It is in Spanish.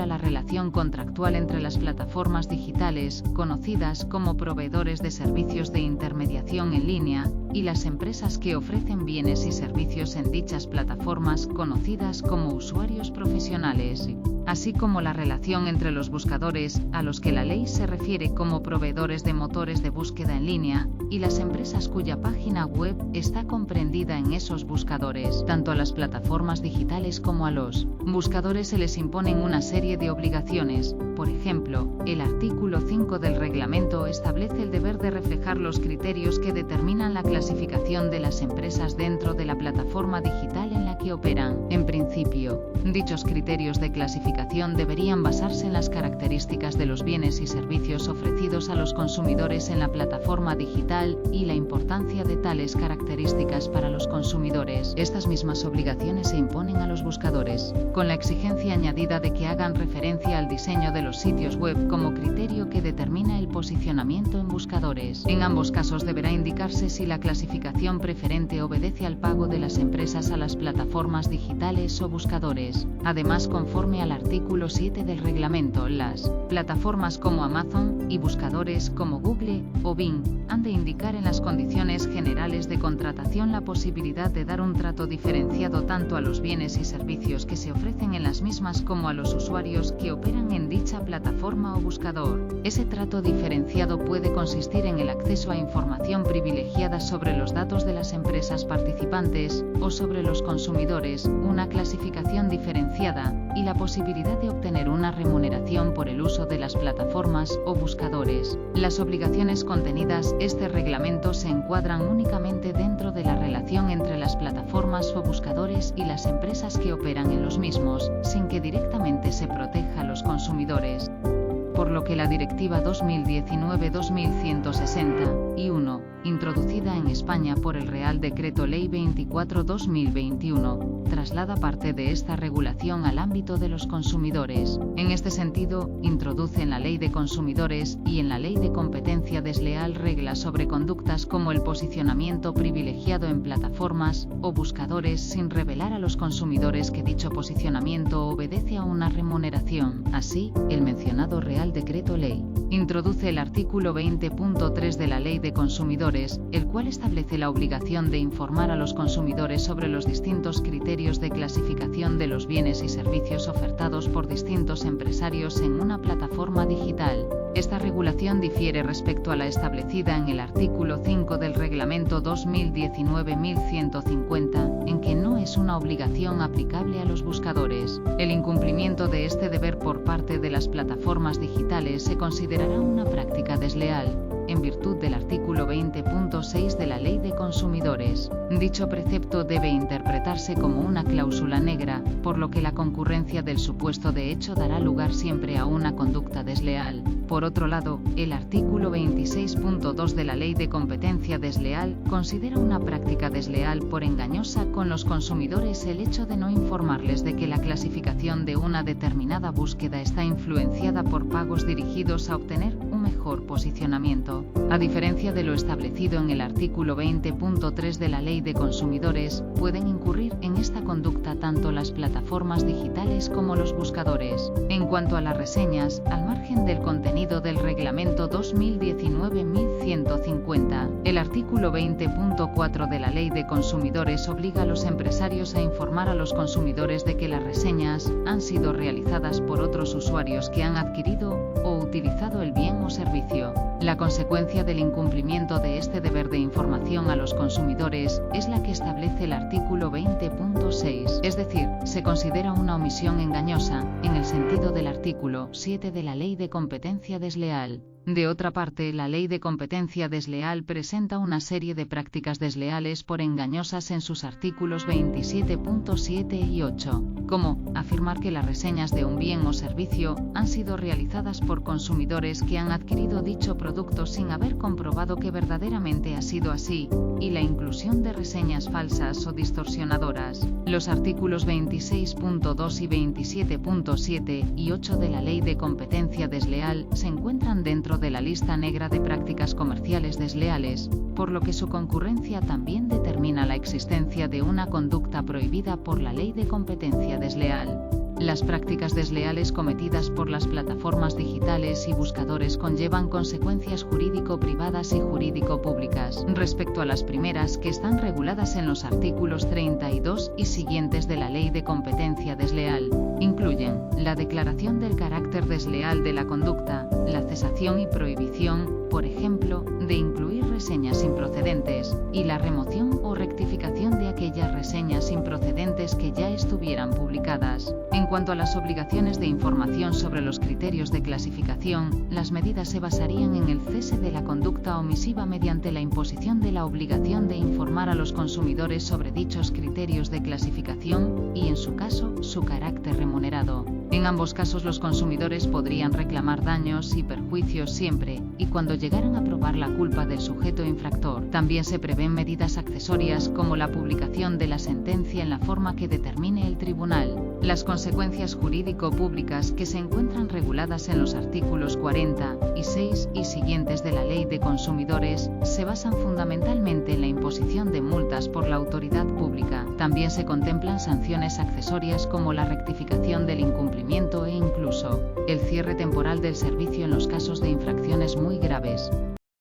la relación contractual entre las plataformas digitales, conocidas como proveedores de servicios de intermediación en línea, y las empresas que ofrecen bienes y servicios en dichas plataformas, conocidas como usuarios profesionales, así como la relación entre los buscadores, a los que la ley se refiere como proveedores de motores de búsqueda en línea, y las empresas cuya página web está comprendida en esos buscadores. Tanto a las plataformas digitales como a los buscadores se les imponen una serie de obligaciones. Por ejemplo, el artículo 5 del reglamento establece el deber de reflejar los criterios que determinan la clasificación de las empresas dentro de la plataforma digital en la que operan. En principio, dichos criterios de clasificación deberían basarse en las características de los bienes y servicios ofrecidos a los consumidores en la plataforma digital y la importancia de tales características para los consumidores. Estas mismas obligaciones se imponen a los buscadores, con la exigencia añadida de que hagan referencia al diseño de los sitios web como criterio que determina el posicionamiento en buscadores. En ambos casos deberá indicarse si la clasificación preferente obedece al pago de las empresas a las plataformas digitales o buscadores. Además, conforme al artículo 7 del reglamento, las plataformas como Amazon y buscadores como Google o Bing han de indicar en las condiciones generales de contratación la posibilidad de dar un trato diferenciado tanto a los bienes y servicios que se ofrecen en las mismas como a los usuarios que operan en dicha plataforma o buscador. Ese trato diferenciado puede consistir en el acceso a información privilegiada sobre los datos de las empresas participantes o sobre los consumidores, una clasificación diferenciada y la posibilidad de obtener una remuneración por el uso de las plataformas o buscadores. Las obligaciones contenidas en este reglamento se encuadran únicamente dentro de la relación entre las plataformas o buscadores y las empresas que operan en los mismos, sin que directamente se proteja a los consumidores. Por lo que la Directiva 2019-2161, introducida en España por el Real Decreto Ley 24/2021, traslada parte de esta regulación al ámbito de los consumidores. En este sentido, introduce en la Ley de Consumidores y en la Ley de Competencia Desleal reglas sobre conductas como el posicionamiento privilegiado en plataformas o buscadores sin revelar a los consumidores que dicho posicionamiento obedece a una remuneración. Así, el mencionado Real Decreto Ley introduce el artículo 20.3 de la Ley de Consumidores, el cual establece la obligación de informar a los consumidores sobre los distintos criterios de clasificación de los bienes y servicios ofertados por distintos empresarios en una plataforma digital. Esta regulación difiere respecto a la establecida en el artículo 5 del Reglamento 2019-1150, en que no es una obligación aplicable a los buscadores. El incumplimiento de este deber por parte de las plataformas digitales se considerará una práctica desleal, en virtud del artículo 20.6 de la Ley de Consumidores. Dicho precepto debe interpretarse como una cláusula negra, por lo que la concurrencia del supuesto de hecho dará lugar siempre a una conducta desleal. Por otro lado, el artículo 26.2 de la Ley de Competencia Desleal considera una práctica desleal por engañosa con los consumidores el hecho de no informarles de que la clasificación de una determinada búsqueda está influenciada por pagos dirigidos a obtener un mejor posicionamiento. A diferencia de lo establecido en el artículo 20.3 de la Ley de Consumidores, pueden incurrir en esta conducta tanto las plataformas digitales como los buscadores. En cuanto a las reseñas, al margen del contenido del Reglamento 2019-1150, el artículo 20.4 de la Ley de Consumidores obliga a los empresarios a informar a los consumidores de que las reseñas han sido realizadas por otros usuarios que han adquirido o utilizado el bien o servicio. La consecuencia del incumplimiento de este deber de información a los consumidores es la que establece el artículo 20.6, es decir, se considera una omisión engañosa, en el sentido del artículo 7 de la Ley de Competencia Desleal. De otra parte, la Ley de Competencia Desleal presenta una serie de prácticas desleales por engañosas en sus artículos 27.7 y 8, como afirmar que las reseñas de un bien o servicio han sido realizadas por consumidores que han adquirido dicho producto sin haber comprobado que verdaderamente ha sido así, y la inclusión de reseñas falsas o distorsionadoras. Los artículos 26.2 y 27.7 y 8 de la Ley de Competencia Desleal se encuentran dentro de la lista negra de prácticas comerciales desleales, por lo que su concurrencia también determina la existencia de una conducta prohibida por la Ley de Competencia Desleal. Las prácticas desleales cometidas por las plataformas digitales y buscadores conllevan consecuencias jurídico-privadas y jurídico-públicas. Respecto a las primeras, que están reguladas en los artículos 32 y siguientes de la Ley de Competencia Desleal, incluyen la declaración del carácter desleal de la conducta, la cesación y prohibición, por ejemplo, de incluir reseñas improcedentes, y la remoción o rectificación de aquellas reseñas improcedentes que ya estuvieran publicadas. En cuanto a las obligaciones de información sobre los criterios de clasificación, las medidas se basarían en el cese de la conducta omisiva mediante la imposición de la obligación de informar a los consumidores sobre dichos criterios de clasificación, y en su caso, su carácter remunerado. En ambos casos los consumidores podrían reclamar daños y perjuicios siempre y cuando llegaran a probar la culpa del sujeto infractor. También se prevén medidas accesorias como la publicación de la sentencia en la forma que determine el tribunal. Las consecuencias jurídico-públicas que se encuentran reguladas en los artículos 46 y siguientes de la Ley de Consumidores se basan fundamentalmente en la imposición de multas por la autoridad pública. También se contemplan sanciones accesorias como la rectificación del incumplimiento e incluso el cierre temporal del servicio en los casos de infracciones muy graves.